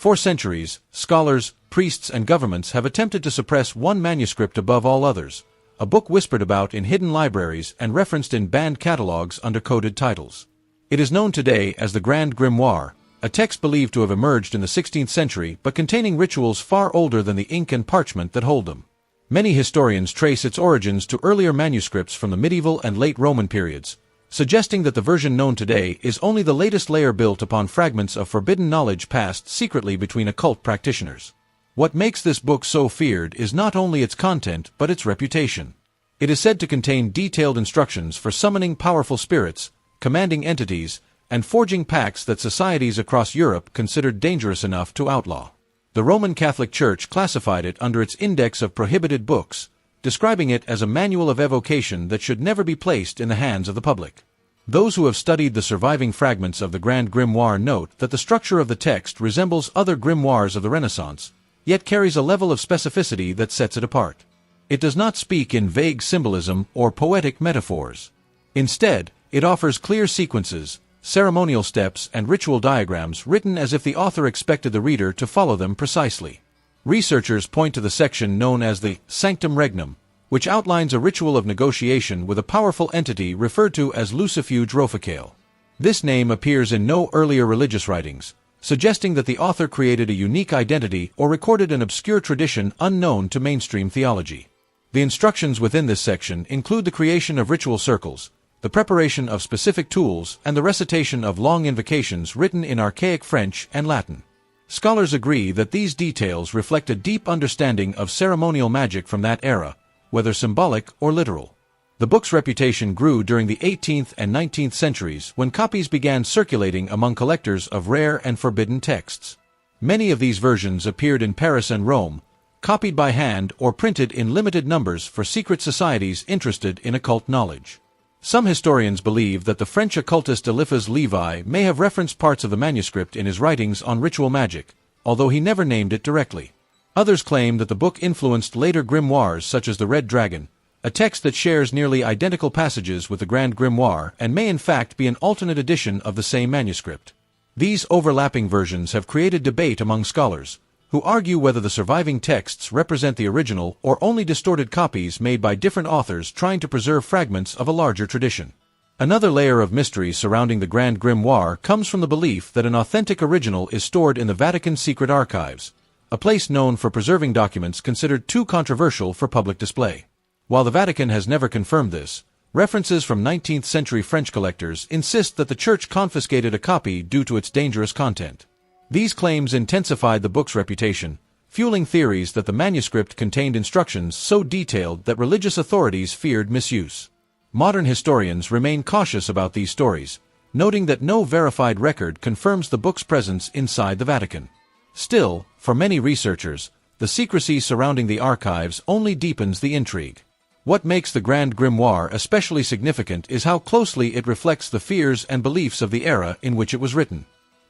For centuries, scholars, priests, and governments have attempted to suppress one manuscript above all others, a book whispered about in hidden libraries and referenced in banned catalogs under coded titles. It is known today as the Grand Grimoire, a text believed to have emerged in the 16th century but containing rituals far older than the ink and parchment that hold them. Many historians trace its origins to earlier manuscripts from the medieval and late Roman periods, suggesting that the version known today is only the latest layer built upon fragments of forbidden knowledge passed secretly between occult practitioners. What makes this book so feared is not only its content but its reputation. It is said to contain detailed instructions for summoning powerful spirits, commanding entities, and forging pacts that societies across Europe considered dangerous enough to outlaw. The Roman Catholic Church classified it under its Index of Prohibited Books, describing it as a manual of evocation that should never be placed in the hands of the public. Those who have studied the surviving fragments of the Grand Grimoire note that the structure of the text resembles other grimoires of the Renaissance, yet carries a level of specificity that sets it apart. It does not speak in vague symbolism or poetic metaphors. Instead, it offers clear sequences, ceremonial steps, and ritual diagrams written as if the author expected the reader to follow them precisely. Researchers point to the section known as the Sanctum Regnum, which outlines a ritual of negotiation with a powerful entity referred to as Lucifuge Roficale. This name appears in no earlier religious writings, suggesting that the author created a unique identity or recorded an obscure tradition unknown to mainstream theology. The instructions within this section include the creation of ritual circles, the preparation of specific tools, and the recitation of long invocations written in archaic French and Latin. Scholars agree that these details reflect a deep understanding of ceremonial magic from that era, whether symbolic or literal. The book's reputation grew during the 18th and 19th centuries when copies began circulating among collectors of rare and forbidden texts. Many of these versions appeared in Paris and Rome, copied by hand or printed in limited numbers for secret societies interested in occult knowledge. Some historians believe that the French occultist Eliphas Levi may have referenced parts of the manuscript in his writings on ritual magic, although he never named it directly. Others claim that the book influenced later grimoires such as the Red Dragon, a text that shares nearly identical passages with the Grand Grimoire and may in fact be an alternate edition of the same manuscript. These overlapping versions have created debate among scholars, who argue whether the surviving texts represent the original or only distorted copies made by different authors trying to preserve fragments of a larger tradition. Another layer of mystery surrounding the Grand Grimoire comes from the belief that an authentic original is stored in the Vatican's secret archives, a place known for preserving documents considered too controversial for public display. While the Vatican has never confirmed this, references from 19th-century French collectors insist that the Church confiscated a copy due to its dangerous content. These claims intensified the book's reputation, fueling theories that the manuscript contained instructions so detailed that religious authorities feared misuse. Modern historians remain cautious about these stories, noting that no verified record confirms the book's presence inside the Vatican. Still, for many researchers, the secrecy surrounding the archives only deepens the intrigue. What makes the Grand Grimoire especially significant is how closely it reflects the fears and beliefs of the era in which it was written.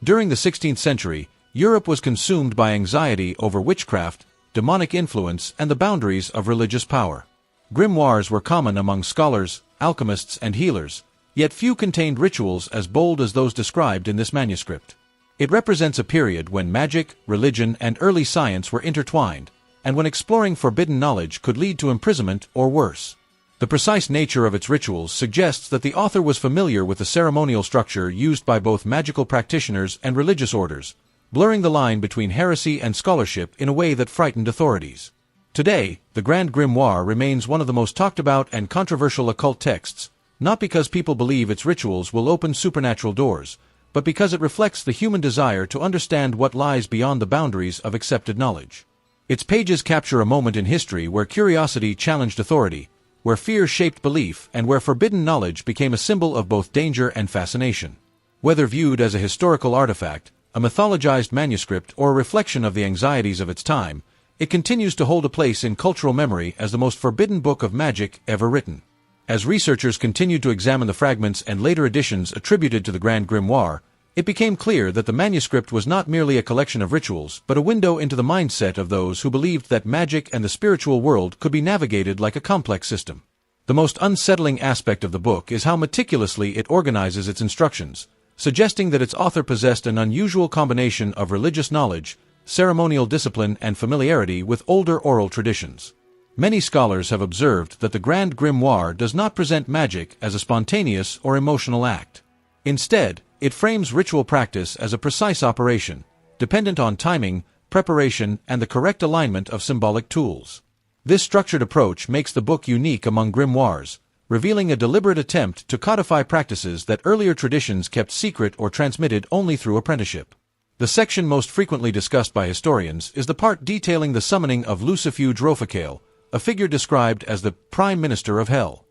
During the 16th century, Europe was consumed by anxiety over witchcraft, demonic influence, and the boundaries of religious power. Grimoires were common among scholars, alchemists, and healers, yet few contained rituals as bold as those described in this manuscript. It represents a period when magic, religion, and early science were intertwined, and when exploring forbidden knowledge could lead to imprisonment or worse. The precise nature of its rituals suggests that the author was familiar with the ceremonial structure used by both magical practitioners and religious orders, blurring the line between heresy and scholarship in a way that frightened authorities. Today, the Grand Grimoire remains one of the most talked about and controversial occult texts, not because people believe its rituals will open supernatural doors, but because it reflects the human desire to understand what lies beyond the boundaries of accepted knowledge. Its pages capture a moment in history where curiosity challenged authority, where fear shaped belief, and where forbidden knowledge became a symbol of both danger and fascination. Whether viewed as a historical artifact, a mythologized manuscript, or a reflection of the anxieties of its time, it continues to hold a place in cultural memory as the most forbidden book of magic ever written. As researchers continued to examine the fragments and later editions attributed to the Grand Grimoire, it became clear that the manuscript was not merely a collection of rituals, but a window into the mindset of those who believed that magic and the spiritual world could be navigated like a complex system. The most unsettling aspect of the book is how meticulously it organizes its instructions, suggesting that its author possessed an unusual combination of religious knowledge, ceremonial discipline, and familiarity with older oral traditions. Many scholars have observed that the Grand Grimoire does not present magic as a spontaneous or emotional act. Instead, it frames ritual practice as a precise operation, dependent on timing, preparation, and the correct alignment of symbolic tools. This structured approach makes the book unique among grimoires, revealing a deliberate attempt to codify practices that earlier traditions kept secret or transmitted only through apprenticeship. The section most frequently discussed by historians is the part detailing the summoning of Lucifuge Roficale, a figure described as the Prime Minister of Hell.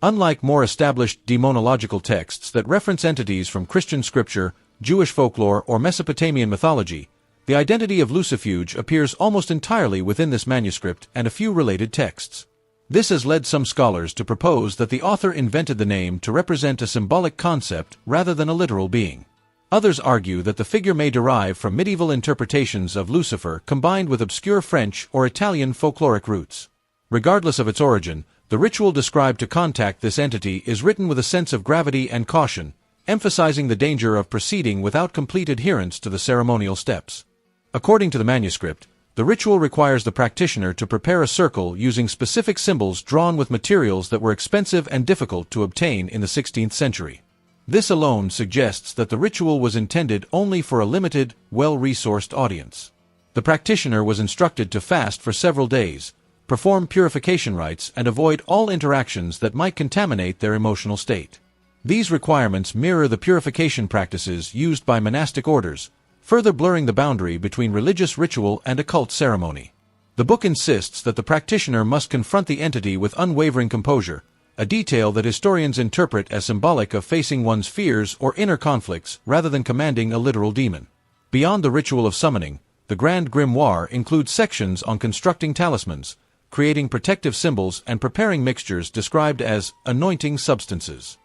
Unlike more established demonological texts that reference entities from Christian scripture, Jewish folklore, or Mesopotamian mythology, the identity of Lucifuge appears almost entirely within this manuscript and a few related texts. This has led some scholars to propose that the author invented the name to represent a symbolic concept rather than a literal being. Others argue that the figure may derive from medieval interpretations of Lucifer combined with obscure French or Italian folkloric roots. Regardless of its origin, the ritual described to contact this entity is written with a sense of gravity and caution, emphasizing the danger of proceeding without complete adherence to the ceremonial steps. According to the manuscript, the ritual requires the practitioner to prepare a circle using specific symbols drawn with materials that were expensive and difficult to obtain in the 16th century. This alone suggests that the ritual was intended only for a limited, well-resourced audience. The practitioner was instructed to fast for several days, perform purification rites, and avoid all interactions that might contaminate their emotional state. These requirements mirror the purification practices used by monastic orders, further blurring the boundary between religious ritual and occult ceremony. The book insists that the practitioner must confront the entity with unwavering composure, a detail that historians interpret as symbolic of facing one's fears or inner conflicts rather than commanding a literal demon. Beyond the ritual of summoning, the Grand Grimoire includes sections on constructing talismans, creating protective symbols, and preparing mixtures described as anointing substances.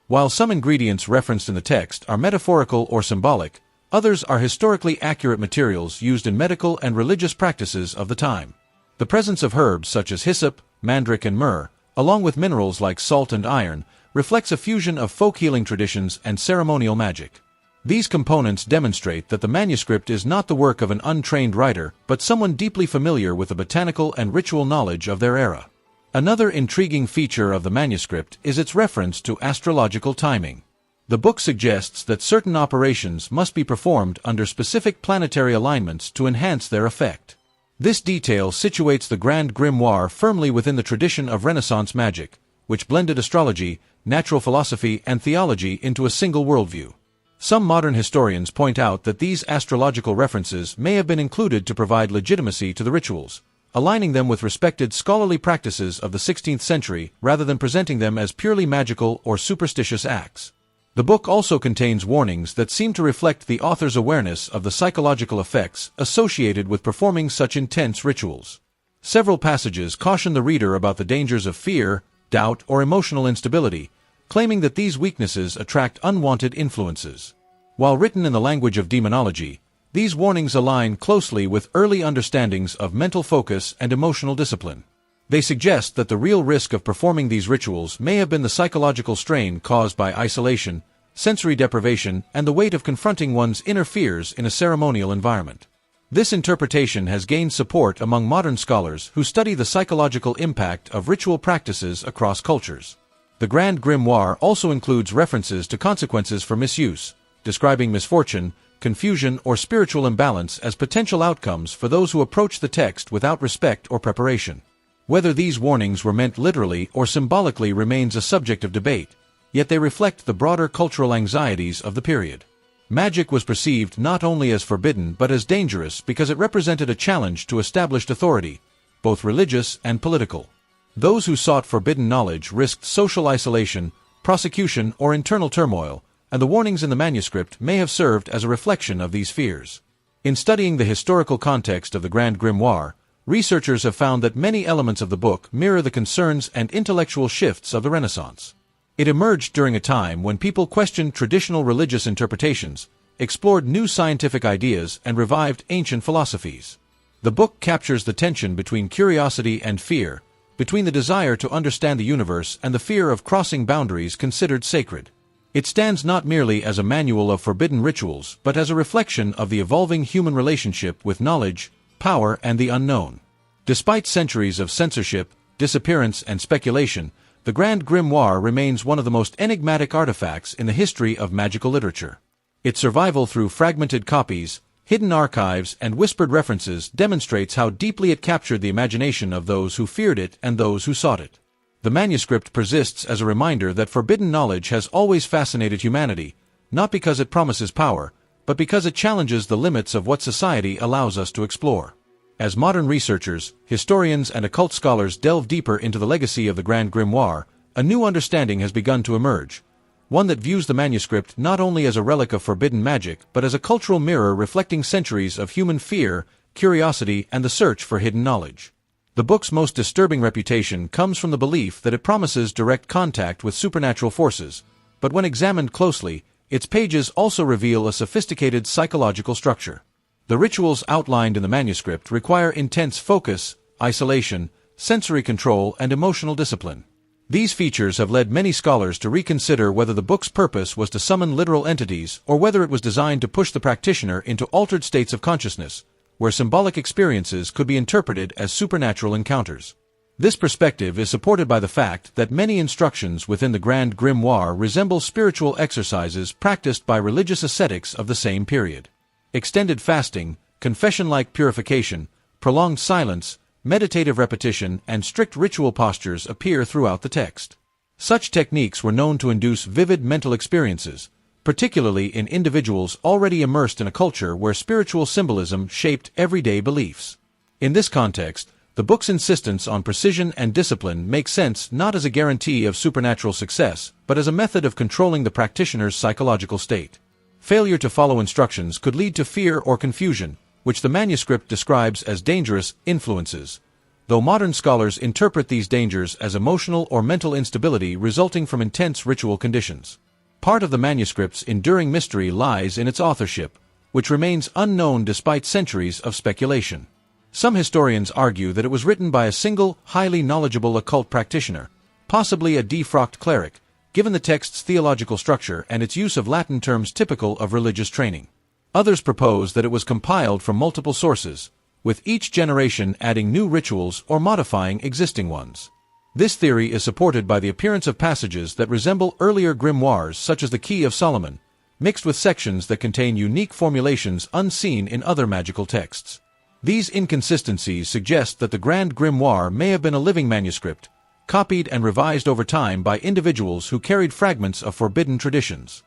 While some ingredients referenced in the text are metaphorical or symbolic, others are historically accurate materials used in medical and religious practices of the time. The presence of herbs such as hyssop, mandrake, and myrrh, along with minerals like salt and iron, reflects a fusion of folk healing traditions and ceremonial magic. These components demonstrate that the manuscript is not the work of an untrained writer, but someone deeply familiar with the botanical and ritual knowledge of their era. Another intriguing feature of the manuscript is its reference to astrological timing. The book suggests that certain operations must be performed under specific planetary alignments to enhance their effect. This detail situates the Grand Grimoire firmly within the tradition of Renaissance magic, which blended astrology, natural philosophy, and theology into a single worldview. Some modern historians point out that these astrological references may have been included to provide legitimacy to the rituals, aligning them with respected scholarly practices of the 16th century rather than presenting them as purely magical or superstitious acts. The book also contains warnings that seem to reflect the author's awareness of the psychological effects associated with performing such intense rituals. Several passages caution the reader about the dangers of fear, doubt, or emotional instability, claiming that these weaknesses attract unwanted influences. While written in the language of demonology, these warnings align closely with early understandings of mental focus and emotional discipline. They suggest that the real risk of performing these rituals may have been the psychological strain caused by isolation, sensory deprivation, and the weight of confronting one's inner fears in a ceremonial environment. This interpretation has gained support among modern scholars who study the psychological impact of ritual practices across cultures. The Grand Grimoire also includes references to consequences for misuse, describing misfortune, confusion, or spiritual imbalance as potential outcomes for those who approach the text without respect or preparation. Whether these warnings were meant literally or symbolically remains a subject of debate, yet they reflect the broader cultural anxieties of the period. Magic was perceived not only as forbidden but as dangerous because it represented a challenge to established authority, both religious and political. Those who sought forbidden knowledge risked social isolation, prosecution, or internal turmoil, and the warnings in the manuscript may have served as a reflection of these fears. In studying the historical context of the Grand Grimoire, researchers have found that many elements of the book mirror the concerns and intellectual shifts of the Renaissance. It emerged during a time when people questioned traditional religious interpretations, explored new scientific ideas, and revived ancient philosophies. The book captures the tension between curiosity and fear, between the desire to understand the universe and the fear of crossing boundaries considered sacred. It stands not merely as a manual of forbidden rituals, but as a reflection of the evolving human relationship with knowledge, power, and the unknown. Despite centuries of censorship, disappearance, and speculation, the Grand Grimoire remains one of the most enigmatic artifacts in the history of magical literature. Its survival through fragmented copies, hidden archives, and whispered references demonstrates how deeply it captured the imagination of those who feared it and those who sought it. The manuscript persists as a reminder that forbidden knowledge has always fascinated humanity, not because it promises power, but because it challenges the limits of what society allows us to explore. As modern researchers, historians, and occult scholars delve deeper into the legacy of the Grand Grimoire, a new understanding has begun to emerge, one that views the manuscript not only as a relic of forbidden magic but as a cultural mirror reflecting centuries of human fear, curiosity, and the search for hidden knowledge. The book's most disturbing reputation comes from the belief that it promises direct contact with supernatural forces, but when examined closely, its pages also reveal a sophisticated psychological structure. The rituals outlined in the manuscript require intense focus, isolation, sensory control, and emotional discipline. These features have led many scholars to reconsider whether the book's purpose was to summon literal entities or whether it was designed to push the practitioner into altered states of consciousness, where symbolic experiences could be interpreted as supernatural encounters. This perspective is supported by the fact that many instructions within the Grand Grimoire resemble spiritual exercises practiced by religious ascetics of the same period. Extended fasting, confession-like purification, prolonged silence, meditative repetition, and strict ritual postures appear throughout the text. Such techniques were known to induce vivid mental experiences, particularly in individuals already immersed in a culture where spiritual symbolism shaped everyday beliefs. In this context, the book's insistence on precision and discipline makes sense not as a guarantee of supernatural success, but as a method of controlling the practitioner's psychological state. Failure to follow instructions could lead to fear or confusion, which the manuscript describes as dangerous influences, though modern scholars interpret these dangers as emotional or mental instability resulting from intense ritual conditions. Part of the manuscript's enduring mystery lies in its authorship, which remains unknown despite centuries of speculation. Some historians argue that it was written by a single, highly knowledgeable occult practitioner, possibly a defrocked cleric, given the text's theological structure and its use of Latin terms typical of religious training. Others propose that it was compiled from multiple sources, with each generation adding new rituals or modifying existing ones. This theory is supported by the appearance of passages that resemble earlier grimoires such as the Key of Solomon, mixed with sections that contain unique formulations unseen in other magical texts. These inconsistencies suggest that the Grand Grimoire may have been a living manuscript, copied and revised over time by individuals who carried fragments of forbidden traditions.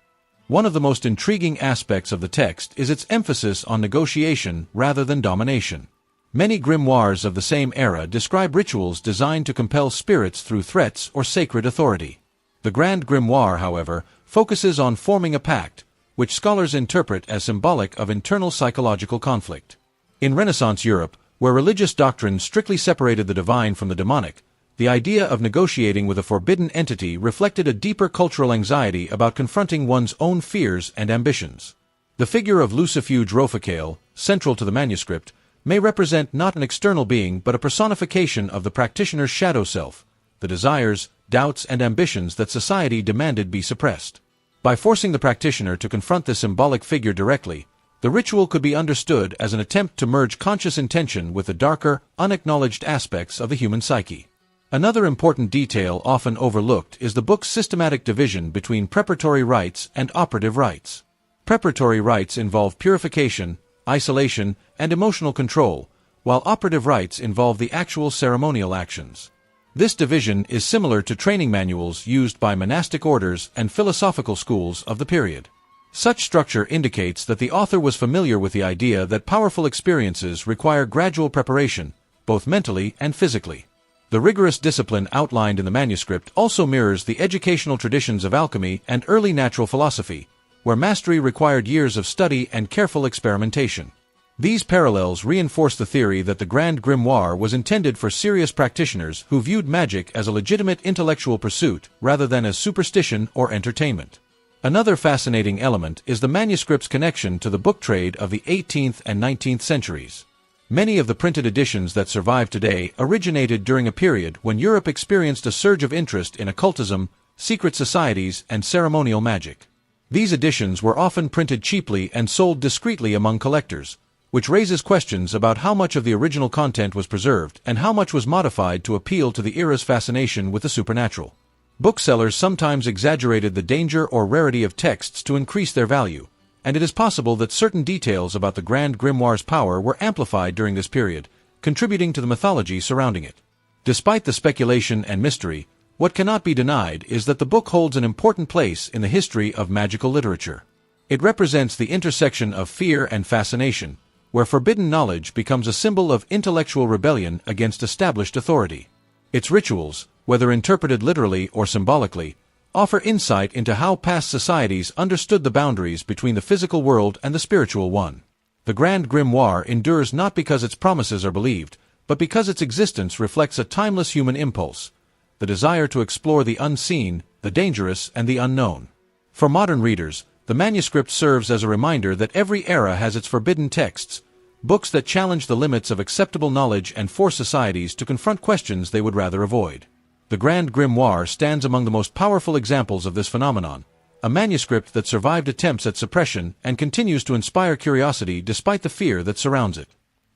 One of the most intriguing aspects of the text is its emphasis on negotiation rather than domination. Many grimoires of the same era describe rituals designed to compel spirits through threats or sacred authority. The Grand Grimoire, however, focuses on forming a pact, which scholars interpret as symbolic of internal psychological conflict. In Renaissance Europe, where religious doctrine strictly separated the divine from the demonic, the idea of negotiating with a forbidden entity reflected a deeper cultural anxiety about confronting one's own fears and ambitions. The figure of Lucifuge Rofacail, central to the manuscript, may represent not an external being but a personification of the practitioner's shadow self, the desires, doubts, and ambitions that society demanded be suppressed. By forcing the practitioner to confront this symbolic figure directly, the ritual could be understood as an attempt to merge conscious intention with the darker, unacknowledged aspects of the human psyche. Another important detail often overlooked is the book's systematic division between preparatory rites and operative rites. Preparatory rites involve purification, isolation, and emotional control, while operative rites involve the actual ceremonial actions. This division is similar to training manuals used by monastic orders and philosophical schools of the period. Such structure indicates that the author was familiar with the idea that powerful experiences require gradual preparation, both mentally and physically. The rigorous discipline outlined in the manuscript also mirrors the educational traditions of alchemy and early natural philosophy, where mastery required years of study and careful experimentation. These parallels reinforce the theory that the Grand Grimoire was intended for serious practitioners who viewed magic as a legitimate intellectual pursuit rather than as superstition or entertainment. Another fascinating element is the manuscript's connection to the book trade of the 18th and 19th centuries. Many of the printed editions that survive today originated during a period when Europe experienced a surge of interest in occultism, secret societies, and ceremonial magic. These editions were often printed cheaply and sold discreetly among collectors, which raises questions about how much of the original content was preserved and how much was modified to appeal to the era's fascination with the supernatural. Booksellers sometimes exaggerated the danger or rarity of texts to increase their value, and it is possible that certain details about the Grand Grimoire's power were amplified during this period, contributing to the mythology surrounding it. Despite the speculation and mystery, what cannot be denied is that the book holds an important place in the history of magical literature. It represents the intersection of fear and fascination, where forbidden knowledge becomes a symbol of intellectual rebellion against established authority. Its rituals, whether interpreted literally or symbolically, offer insight into how past societies understood the boundaries between the physical world and the spiritual one. The Grand Grimoire endures not because its promises are believed, but because its existence reflects a timeless human impulse, the desire to explore the unseen, the dangerous, and the unknown. For modern readers, the manuscript serves as a reminder that every era has its forbidden texts, books that challenge the limits of acceptable knowledge and force societies to confront questions they would rather avoid. The Grand Grimoire stands among the most powerful examples of this phenomenon, a manuscript that survived attempts at suppression and continues to inspire curiosity despite the fear that surrounds it.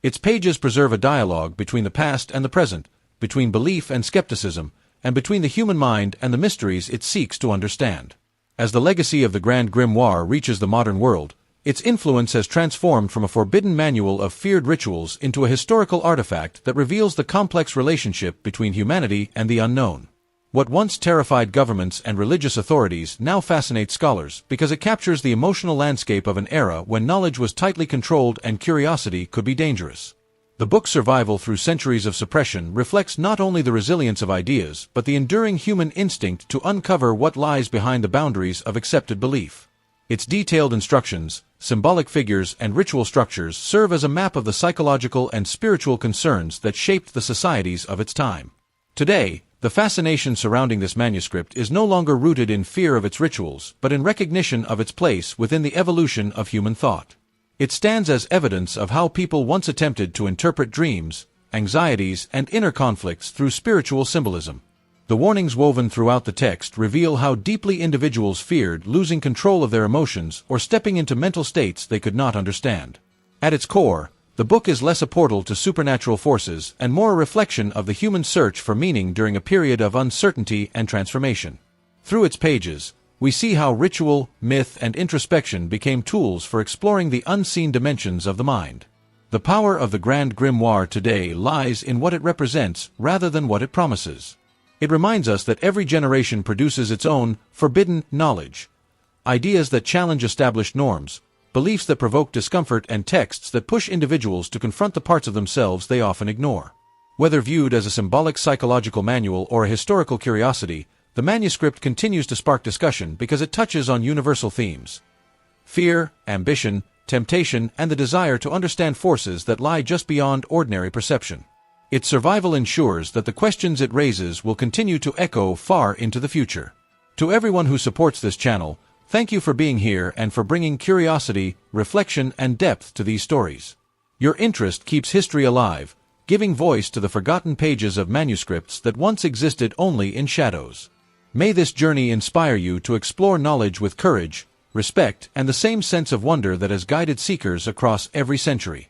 Its pages preserve a dialogue between the past and the present, between belief and skepticism, and between the human mind and the mysteries it seeks to understand. As the legacy of the Grand Grimoire reaches the modern world, its influence has transformed from a forbidden manual of feared rituals into a historical artifact that reveals the complex relationship between humanity and the unknown. What once terrified governments and religious authorities now fascinates scholars because it captures the emotional landscape of an era when knowledge was tightly controlled and curiosity could be dangerous. The book's survival through centuries of suppression reflects not only the resilience of ideas but the enduring human instinct to uncover what lies behind the boundaries of accepted belief. Its detailed instructions, symbolic figures, and ritual structures serve as a map of the psychological and spiritual concerns that shaped the societies of its time. Today, the fascination surrounding this manuscript is no longer rooted in fear of its rituals, but in recognition of its place within the evolution of human thought. It stands as evidence of how people once attempted to interpret dreams, anxieties, and inner conflicts through spiritual symbolism. The warnings woven throughout the text reveal how deeply individuals feared losing control of their emotions or stepping into mental states they could not understand. At its core, the book is less a portal to supernatural forces and more a reflection of the human search for meaning during a period of uncertainty and transformation. Through its pages, we see how ritual, myth, and introspection became tools for exploring the unseen dimensions of the mind. The power of the Grand Grimoire today lies in what it represents rather than what it promises. It reminds us that every generation produces its own forbidden knowledge, ideas that challenge established norms, beliefs that provoke discomfort, and texts that push individuals to confront the parts of themselves they often ignore. Whether viewed as a symbolic psychological manual or a historical curiosity, the manuscript continues to spark discussion because it touches on universal themes: fear, ambition, temptation, and the desire to understand forces that lie just beyond ordinary perception. Its survival ensures that the questions it raises will continue to echo far into the future. To everyone who supports this channel, thank you for being here and for bringing curiosity, reflection, and depth to these stories. Your interest keeps history alive, giving voice to the forgotten pages of manuscripts that once existed only in shadows. May this journey inspire you to explore knowledge with courage, respect, and the same sense of wonder that has guided seekers across every century.